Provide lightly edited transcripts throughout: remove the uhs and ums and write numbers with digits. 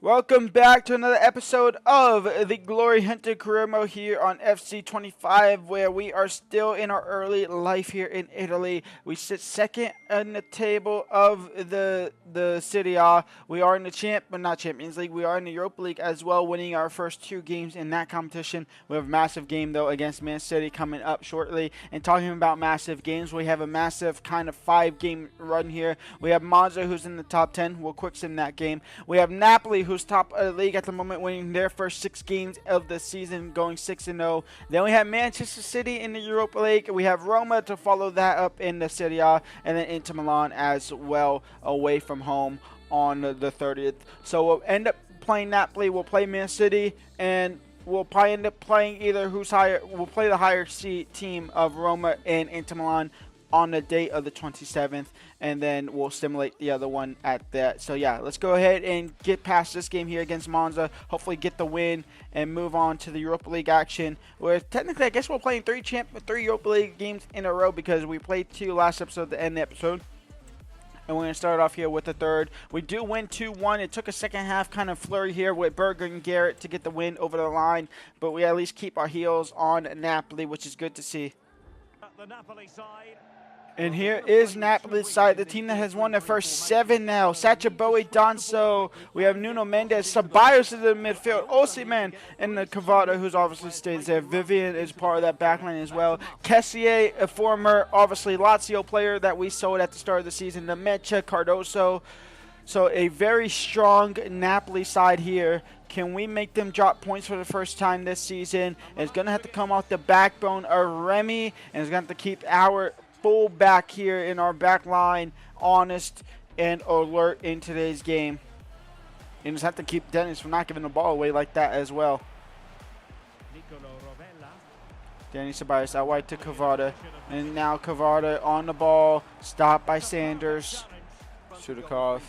Welcome back to another episode of the Glory Hunter Career Mode here on FC25, where we are still in our early life here in Italy. We sit second in the table of the Serie A. We are in the not Champions League. We are in the Europa League as well, winning our first two games in that competition. We have a massive game though against Man City coming up shortly. And talking about massive games, we have a massive kind of 5-game run here. We have Monza, who's in the top 10. We'll quick sim that game. We have Napoli, who's top of the league at the moment, winning their first 6 games of the season, going 6-0. Then we have Manchester City in the Europa League. We have Roma to follow that up in the Serie A, and then Inter Milan as well, away from home on the 30th. So we'll end up playing Napoli. We'll play Man City, and we'll probably end up playing either who's higher. We'll play the higher seed team of Roma and Inter Milan on the date of the 27th, and then we'll simulate the other one at that. So yeah, let's go ahead and get past this game here against Monza, hopefully get the win and move on to the Europa League action, where technically I guess we're playing 3 Europa League games in a row, because we played 2 last episode to end the episode. And we're going to start off here with the third. We do win 2-1. It took a second half kind of flurry here with Berger and Garrett to get the win over the line, but we at least keep our heels on Napoli, which is good to see. The Napoli side. And here is Napoli's side, the team that has won their first 7 now. Sacha Bowie, Danso, we have Nuno Mendes, Ceballos is in the midfield, Osimhen, and the Cavada, who's obviously stays there. Vivian is part of that backline as well. Kessier, a former, obviously, Lazio player that we sold at the start of the season. Nemecha, Cardoso. So a very strong Napoli side here. Can we make them drop points for the first time this season? It's going to have to come off the backbone of Remy, and it's going to have to keep our full back here in our back line honest and alert in today's game. And just have to keep Dennis from not giving the ball away like that as well. Danny Ceballos out wide to Cavada. And now Cavada on the ball. Stopped by Sanders. Sudakov.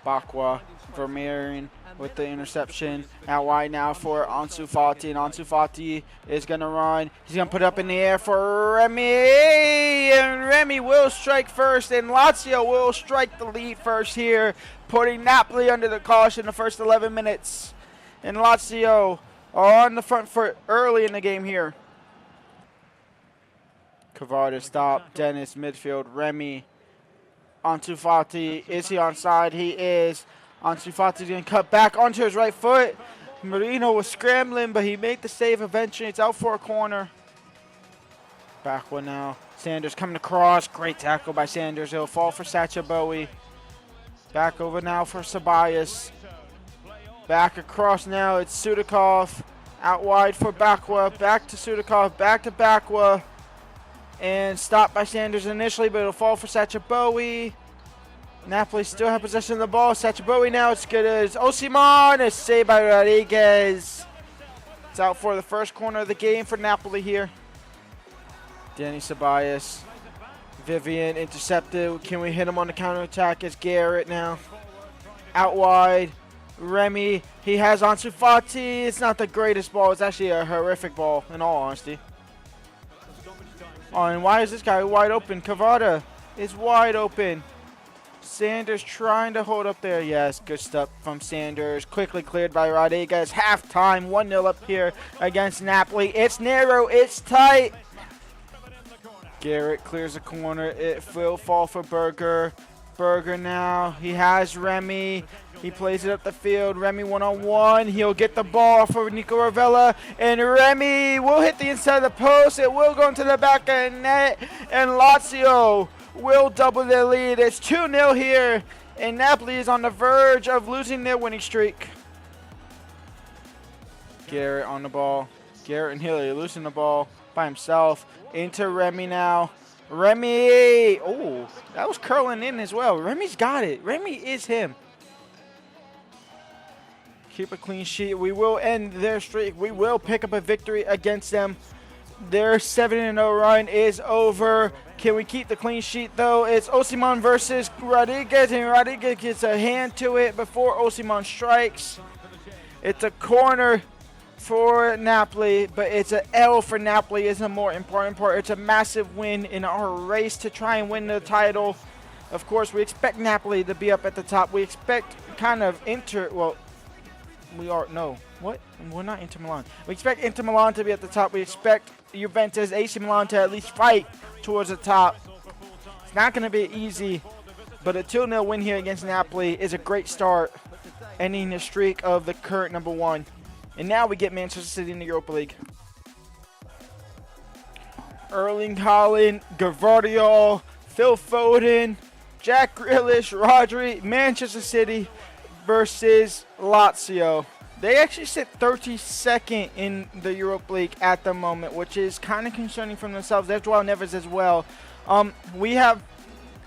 Bakwa. Vermeeren with the interception. Out wide now for Ansu Fati. And Ansu Fati is going to run. He's going to put it up in the air for Remy. And Remy will strike first. And Lazio will strike the lead first here, putting Napoli under the caution the first 11 minutes. And Lazio are on the front foot early in the game here. Cavada stop. Dennis midfield. Remy. Ansu Fati. Is he onside? He is. Ansu Fati's going to cut back onto his right foot. Marino was scrambling, but he made the save eventually. It's out for a corner. Back one now. Sanders coming across. Great tackle by Sanders. He'll fall for Sacha Bowie. Back over now for Ceballos. Back across now. It's Sudakov. Out wide for Bakwa. Back to Sudakov. Back to Bakwa. And stopped by Sanders initially, but it'll fall for Sacha Bowie. Napoli still have possession of the ball. Sacha Bowie now. It's good as Osimhen. It's saved by Rodriguez. It's out for the first corner of the game for Napoli here. Danny Ceballos. Vivian intercepted. Can we hit him on the counterattack? It's Garrett now. Out wide. Remy. He has Ansu Fati. It's not the greatest ball. It's actually a horrific ball, in all honesty. Oh, and why is this guy wide open? Cavada is wide open. Sanders trying to hold up there. Yes, good stuff from Sanders. Quickly cleared by Rodriguez. Halftime, 1-0 up here against Napoli. It's narrow. It's tight. Garrett clears the corner. It will fall for Berger. Berger now. He has Remy. He plays it up the field. Remy one-on-one. He'll get the ball for Nico Ravella. And Remy will hit the inside of the post. It will go into the back of the net. And Lazio will double their lead. It's 2-0 here, and Napoli is on the verge of losing their winning streak. Garrett on the ball. Garrett and Hilly losing the ball by himself. Into Remy now. Remy! Oh, that was curling in as well. Remy's got it. Remy is him. Keep a clean sheet. We will end their streak. We will pick up a victory against them. Their 7-0 run is over. Can we keep the clean sheet, though? It's Osimhen versus Rodriguez, and Rodriguez gets a hand to it before Osimhen strikes. It's a corner for Napoli, but it's an L for Napoli is a more important part. It's a massive win in our race to try and win the title. Of course, we expect Napoli to be up at the top. We expect kind of well, we are, no, what? We're not Inter Milan. We expect Inter Milan to be at the top. We expect Juventus, AC Milan to at least fight towards the top. It's not going to be easy, but a 2-0 win here against Napoli is a great start, ending the streak of the current number 1. And now we get Manchester City in the Europa League. Erling Haaland, Gvardiol, Phil Foden, Jack Grealish, Rodri, Manchester City versus Lazio. They actually sit 32nd in the Europa League at the moment, which is kind of concerning for themselves. They have Joao Neves as well. We have,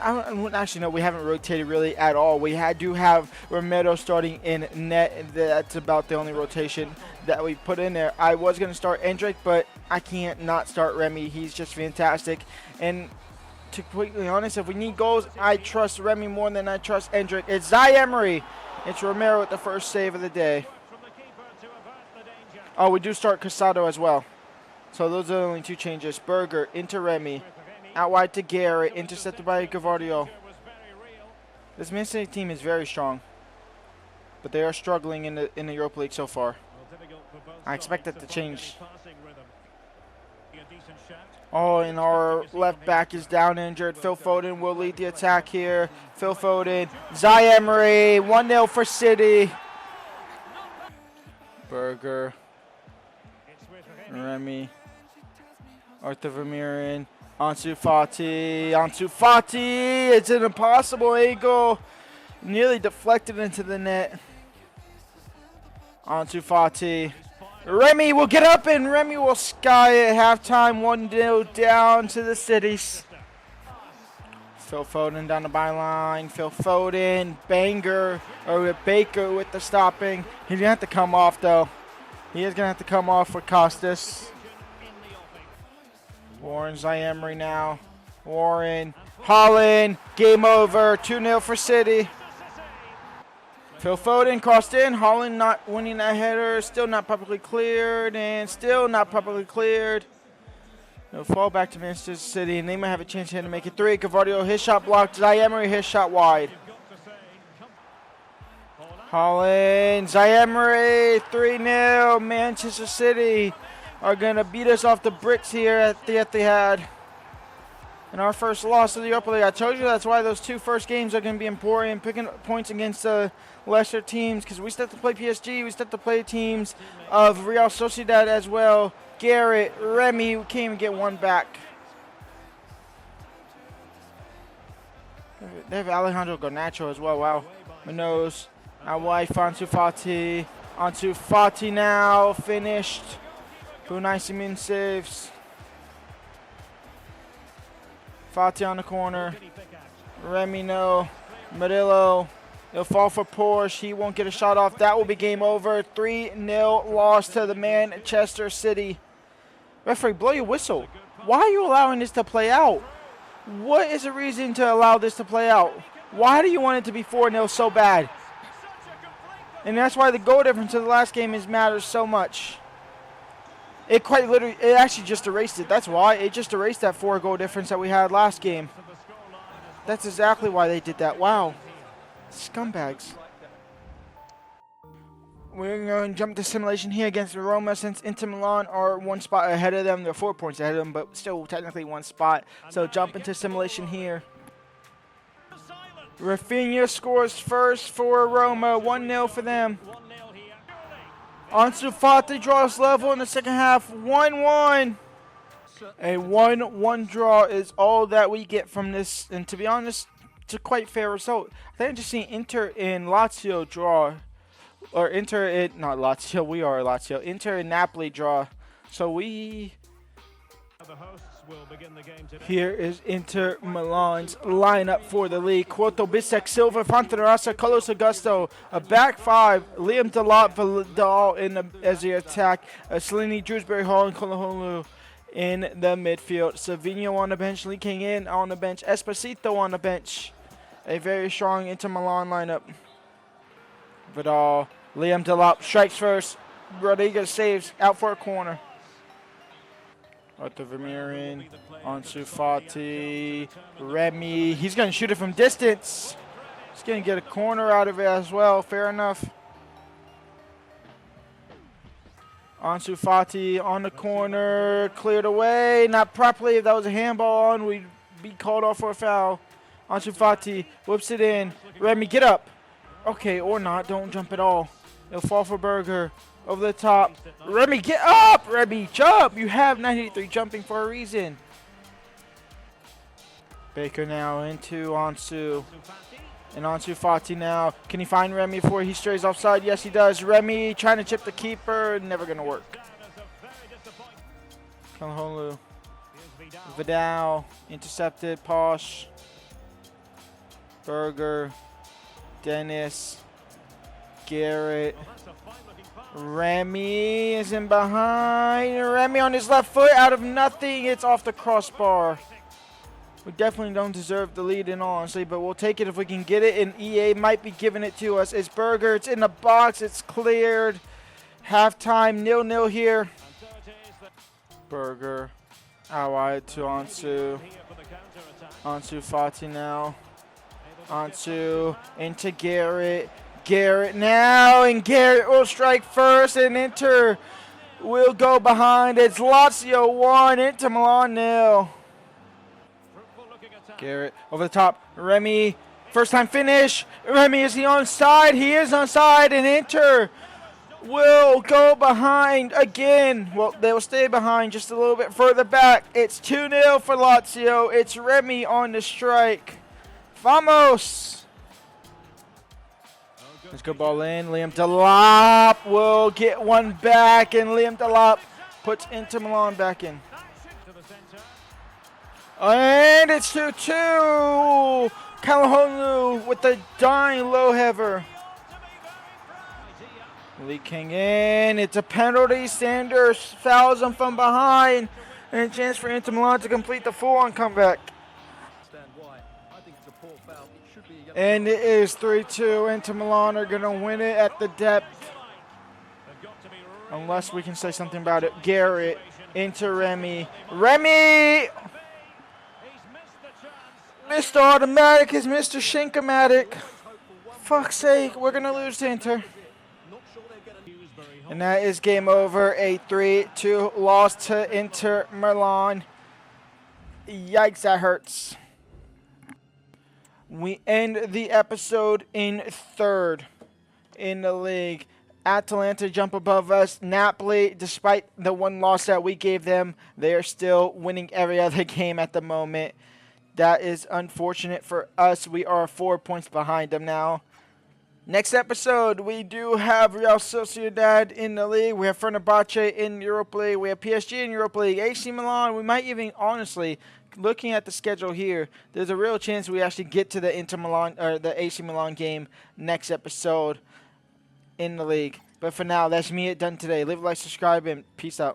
actually no, we haven't rotated really at all. We do have Romero starting in net. That's about the only rotation that we put in there. I was going to start Endrick, but I can't not start Remy. He's just fantastic. And to be completely honest, if we need goals, I trust Remy more than I trust Endrick. It's Emery. It's Romero with the first save of the day. Oh, we do start Casado as well. So those are the only 2 changes. Berger into Remy. Out wide to Garrett. Intercepted by Gvardiol. This Man City team is very strong, but they are struggling in the Europa League so far. I expect that to change. Oh, and our left back is down injured. Phil Foden will lead the attack here. Phil Foden. Emery. 1-0 for City. Berger. Remy. Arthur Vermeeren. Ansu Fati. Ansu Fati. It's an impossible angle. Nearly deflected into the net. Ansu Fati. Remy will get up and Remy will sky at halftime. 1-0 down to the Cities. Phil Foden down the byline. Phil Foden. Baker with the stopping. He's going to have to come off though. He is going to have to come off for Costas. Warren Emery now. Warren. Haaland. Game over. 2-0 for City. Phil Foden crossed in. Haaland not winning that header. Still not properly cleared. And still not properly cleared. It'll fall back to Manchester City. And they might have a chance here to make it 3. Gvardiol, his shot blocked. Emery, his shot wide. Haaland. Emery. 3-0. Manchester City are going to beat us off the bricks here at the Etihad. And our first loss of the Europa League. I told you that's why those 2 first games are going to be important. Picking up points against the lesser teams, because we still have to play PSG. We still have to play teams of Real Sociedad as well. Garrett, Remy, we can't even get one back. They have Alejandro Garnacho as well. Wow. Munoz. Our wife, Ansu Fati. Ansu Fati now finished. Unai Simon saves. Fati on the corner. Remy no. Murillo. He'll fall for Porsche. He won't get a shot off. That will be game over. 3-0 loss to the Manchester City. Referee, blow your whistle. Why are you allowing this to play out? What is the reason to allow this to play out? Why do you want it to be 4-0 so bad? And that's why the goal difference of the last game matters so much. It quite literally, it actually just erased it. That's why. It just erased that 4-goal difference that we had last game. That's exactly why they did that. Wow. Scumbags. We're going to jump to simulation here against Roma since Inter Milan are 1 spot ahead of them. They're 4 points ahead of them, but still technically 1 spot. So jump into simulation here. Rafinha scores first for Roma. 1-0 for them. Ansu Fati draws level in the second half. 1-1. A 1-1 draw is all that we get from this. And to be honest, it's a quite fair result. I think I just seen Inter and Lazio draw. Or Inter and, not Lazio, we are Lazio. Inter and Napoli draw. So we... Here is Inter Milan's lineup for the league. Quarto, Bisek, Silva, Fontanarasa, Carlos Augusto. A back 5. Liam Delap, Vidal as the attack. Salini, Drewsbury, Hall, and Kolaholu in the midfield. Savinho on the bench. Lee King in on the bench. Esposito on the bench. A very strong Inter Milan lineup. Vidal, Liam Delap strikes first. Rodriguez saves out for a corner. Arthur Vermeeren, Ansu Fati, Remy. He's going to shoot it from distance. He's going to get a corner out of it as well. Fair enough. Ansu Fati on the corner, cleared away. Not properly. If that was a handball on, we'd be called off for a foul. Ansu Fati whips it in. Remy, get up. Okay, or not. Don't jump at all. It'll fall for Berger. Over the top. Remy, get up! Remy, jump! You have 93 jumping for a reason. Baker now into Ansu. And Ansu Fati now. Can he find Remy before he strays offside? Yes, he does. Remy trying to chip the keeper. Never going to work. Kalaholu. Vidal. Intercepted. Posh. Berger. Dennis. Garrett. Remy is in behind. Remy on his left foot out of nothing. It's off the crossbar. We definitely don't deserve the lead in all honesty, but we'll take it if we can get it, and EA might be giving it to us. It's Berger. It's in the box. It's cleared. Halftime 0-0 here. Berger out wide to Ansu. Ansu Fati now. Ansu into Garrett. Garrett now, and Garrett will strike first, and Inter will go behind. It's Lazio 1, Inter Milan 0. Garrett over the top. Remy, first time finish. Remy, is he onside? He is onside, and Inter will go behind again. Well, they will stay behind just a little bit further back. It's 2-0 for Lazio. It's Remy on the strike. Vamos! Let's go ball in. Liam Delap will get one back, and Liam Delap puts Inter Milan back in. And it's 2-2. Kalaholu with the dying low heaver. Lee King in. It's a penalty. Sanders fouls him from behind. And a chance for Inter Milan to complete the full-on comeback. And it is 3-2. Inter Milan are going to win it at the depth. Unless we can say something about it. Garrett into Remy. Remy! Mr. Automatic is Mr. Shinkomatic. Fuck's sake, we're going to lose to Inter. And that is game over. A 3-2 loss to Inter Milan. Yikes, that hurts. We end the episode in third in the league. Atalanta jump above us. Napoli, despite the one loss that we gave them, they are still winning every other game at the moment. That is unfortunate for us. We are 4 points behind them now. Next episode, we do have Real Sociedad in the league. We have Fenerbahce in Europa League. We have PSG in Europa League. AC Milan. We might even, honestly, looking at the schedule here, there's a real chance we actually get to the Inter Milan or the AC Milan game next episode in the league. But for now, that's me. Done today. Live, like, subscribe, and peace out.